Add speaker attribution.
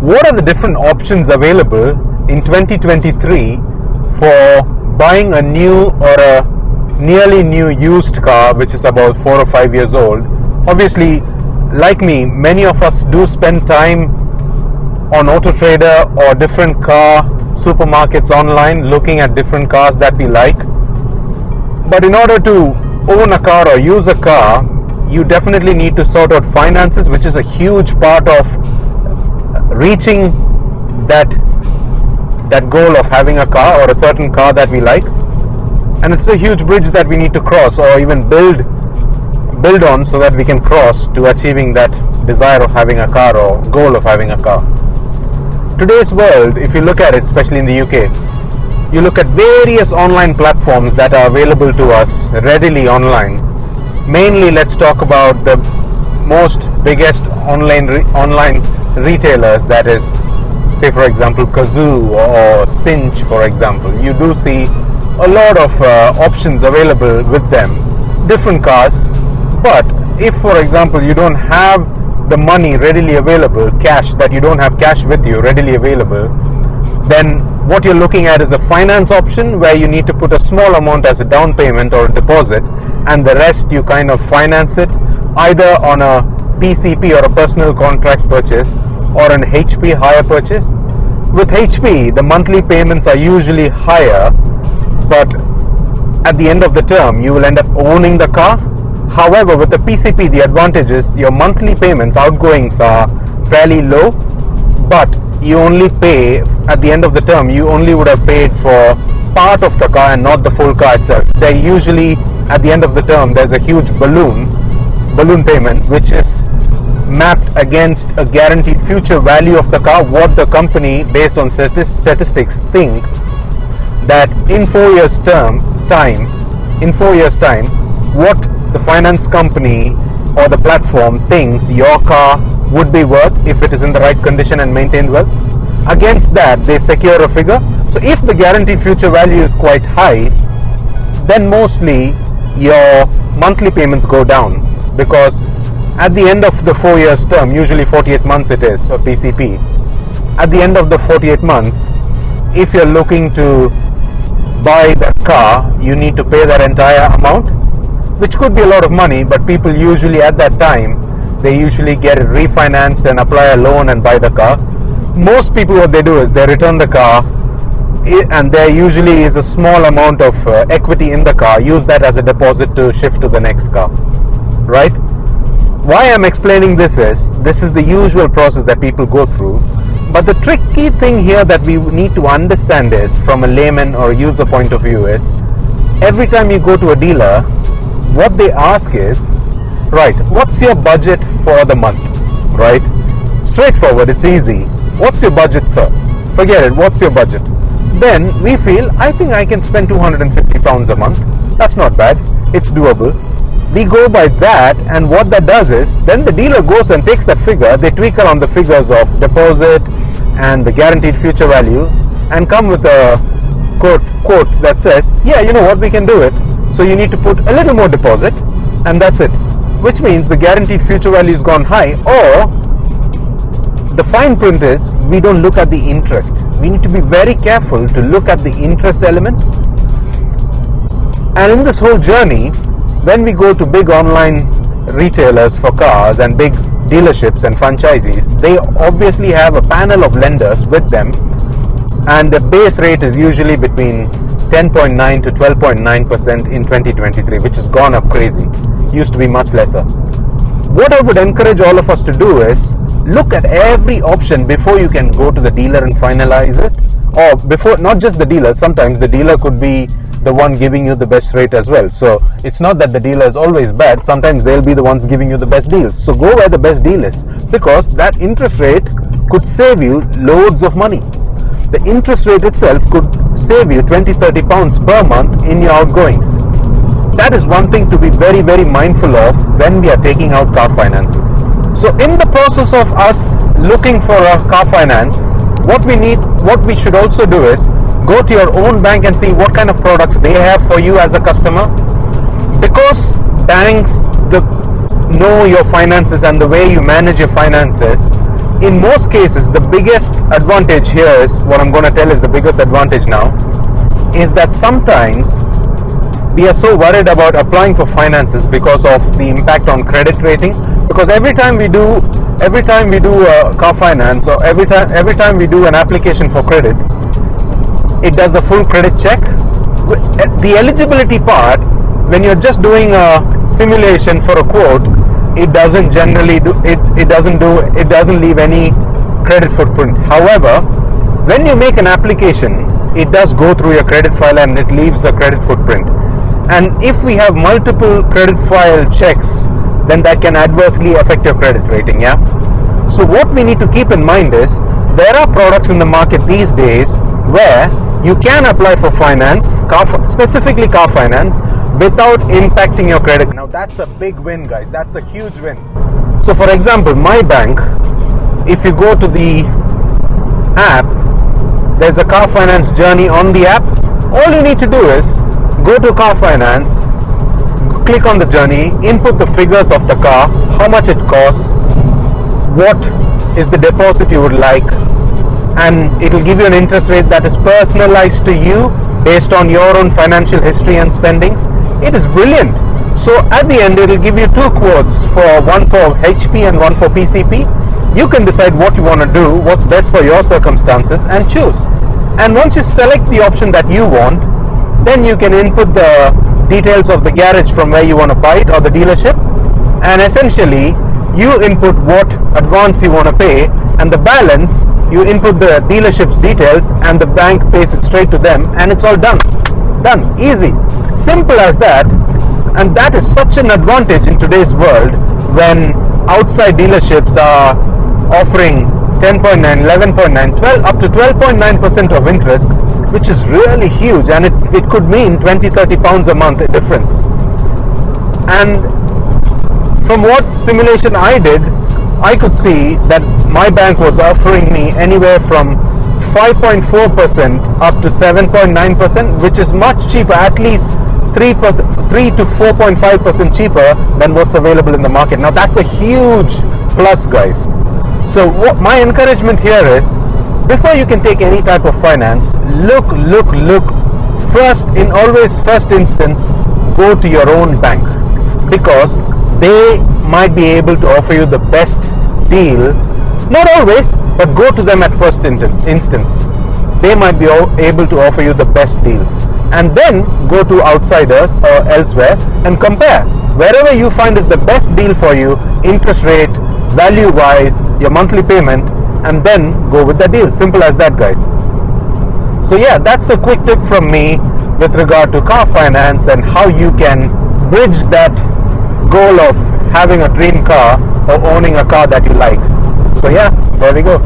Speaker 1: what are the different options available in 2023 for buying a new or a nearly new used car which is about 4 or 5 years old. Obviously, like me, many of us do spend time on Auto Trader or different car supermarkets online looking at different cars that we like. But in order to own a car or use a car, you definitely need to sort out finances, which is a huge part of reaching that goal of having a car or a certain car that we like. And it's a huge bridge that we need to cross or even build on so that we can cross to achieving that desire of having a car or goal of having a car. Today's world, if you look at it, especially in the UK, you look at various online platforms that are available to us readily online. Mainly, let's talk about the most biggest online retailers, that is, say for example Kazoo or Cinch for example. You do see a lot of options available with them, different cars. But if for example you don't have the money readily available, cash, that you don't have cash with you readily available, then what you're looking at is a finance option where you need to put a small amount as a down payment or a deposit, and the rest you kind of finance it either on a PCP or a personal contract purchase or an HP hire purchase. With HP, the monthly payments are usually higher, but at the end of the term you will end up owning the car. However, with the PCP, the advantage is your monthly payments, outgoings are fairly low, but you only pay, at the end of the term, you only would have paid for part of the car and not the full car itself. They usually, at the end of the term, there's a huge balloon payment, which is mapped against a guaranteed future value of the car, what the company, based on statistics, think that in 4 years time, what the finance company or the platform thinks your car would be worth if it is in the right condition and maintained well. Against that, they secure a figure. So if the guaranteed future value is quite high, then mostly your monthly payments go down, because at the end of the 4 years term, usually 48 months it is, or PCP, at the end of the 48 months, if you're looking to buy that car, you need to pay that entire amount, which could be a lot of money, but people usually at that time, they usually get it refinanced and apply a loan and buy the car. Most people, what they do is they return the car, and there usually is a small amount of equity in the car. Use that as a deposit to shift to the next car, right? Why I'm explaining this is the usual process that people go through. But the tricky thing here that we need to understand is, from a layman or user point of view, is every time you go to a dealer, what they ask is, right, what's your budget for the month, right? Straightforward, it's easy. What's your budget, sir? Forget it, what's your budget? Then we feel, I think I can spend £250 a month. That's not bad, it's doable. We go by that, and what that does is, then the dealer goes and takes that figure, they tweak around the figures of deposit and the guaranteed future value, and come with a quote that says, yeah, you know what, we can do it. So you need to put a little more deposit, and that's it. Which means the guaranteed future value has gone high, or the fine print is, we don't look at the interest. We need to be very careful to look at the interest element. And in this whole journey, when we go to big online retailers for cars and big dealerships and franchisees, they obviously have a panel of lenders with them, and the base rate is usually between 10.9 to 12.9% in 2023, which has gone up crazy. Used to be much lesser. What I would encourage all of us to do is look at every option before you can go to the dealer and finalize it, or before, not just the dealer, sometimes the dealer could be the one giving you the best rate as well. So it's not that the dealer is always bad, sometimes they'll be the ones giving you the best deals. So go where the best deal is, because that interest rate could save you loads of money. The interest rate itself could save you 20-30 pounds per month in your outgoings. That is one thing to be very, very mindful of when we are taking out car finances. So in the process of us looking for a car finance, what we should also do is go to your own bank and see what kind of products they have for you as a customer. Because banks know your finances and the way you manage your finances, in most cases, the biggest advantage here is what I'm going to tell is the biggest advantage now is that sometimes we are so worried about applying for finances because of the impact on credit rating. Because every time we do a car finance, or every time we do an application for credit, it does a full credit check. The eligibility part, when you're just doing a simulation for a quote, it doesn't generally do it doesn't leave any credit footprint. However, when you make an application, it does go through your credit file and it leaves a credit footprint. And if we have multiple credit file checks, then that can adversely affect your credit rating. Yeah. So what we need to keep in mind is there are products in the market these days where you can apply for finance, specifically car finance, without impacting your credit. Now that's a big win, guys. That's a huge win. So for example, my bank, if you go to the app, there's a car finance journey on the app. All you need to do is go to car finance, click on the journey, input the figures of the car, how much it costs, what is the deposit you would like, and it will give you an interest rate that is personalized to you based on your own financial history and spendings. It is brilliant. So at the end, it will give you two quotes, one for HP and one for PCP. You can decide what you want to do, what's best for your circumstances, and choose. And once you select the option that you want, then you can input the details of the garage from where you want to buy it, or the dealership, and essentially you input what advance you want to pay, and the balance you input the dealership's details, and the bank pays it straight to them, and it's all done. Easy, simple as that. And that is such an advantage in today's world when outside dealerships are offering 10.9, 11.9, 12 up to 12.9% of interest, which is really huge, and it could mean 20-30 pounds a month difference. And from what simulation I did, I could see that my bank was offering me anywhere from 5.4% up to 7.9%, which is much cheaper, at least 3 to 4.5% cheaper than what's available in the market. Now that's a huge plus, guys. So what my encouragement here is, before you can take any type of finance, look first instance, go to your own bank, because they might be able to offer you the best deal. Not always, but go to them at first instance. They might be able to offer you the best deals, and then go to outsiders or elsewhere and compare. Wherever you find is the best deal for you, interest rate, value wise, your monthly payment, and then go with the deal. Simple as that, guys. So yeah, that's a quick tip from me with regard to car finance and how you can bridge that goal of having a dream car or owning a car that you like. So yeah, there we go.